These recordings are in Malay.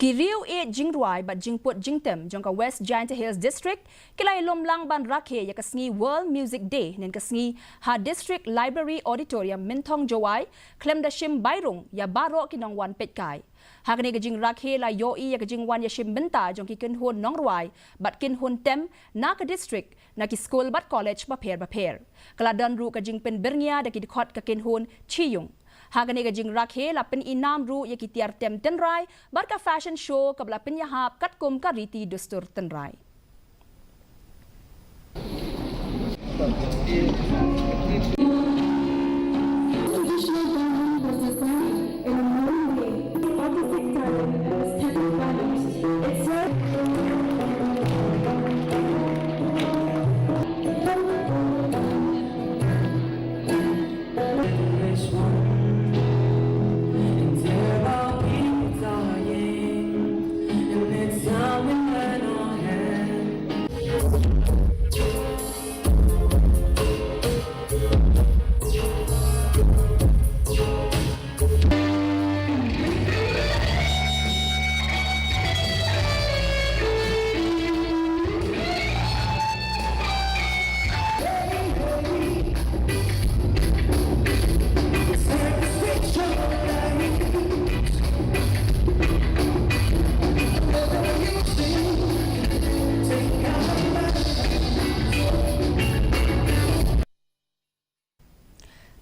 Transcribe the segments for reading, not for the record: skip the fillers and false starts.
Kiriu e Jingrakhe bat Jingput Jingtem jongka West Giant Hills District kilai lomlang ban rakhe ya kasngi World Music Day nen kasngi ha District Library Auditorium Mintong Jawai klem da shim bairung ya baro kinong wan petkai. Hakani ke Jingrakhe la yoi ya ke jingwan ya shim benta jongki kin hun nongruai bat kin hun tem na ke district na ki school bat college baper. Kaladan ru ke jingpen bernia da ki dikot ke kin hun chiyung. Hagani ke Jingrakhe la pen inam ru ye kitiar tem tenrai barka fashion show kabla pen yahap katkum ka riti dustur tenrai.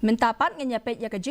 Mentapat ngenya pet ya ke Jing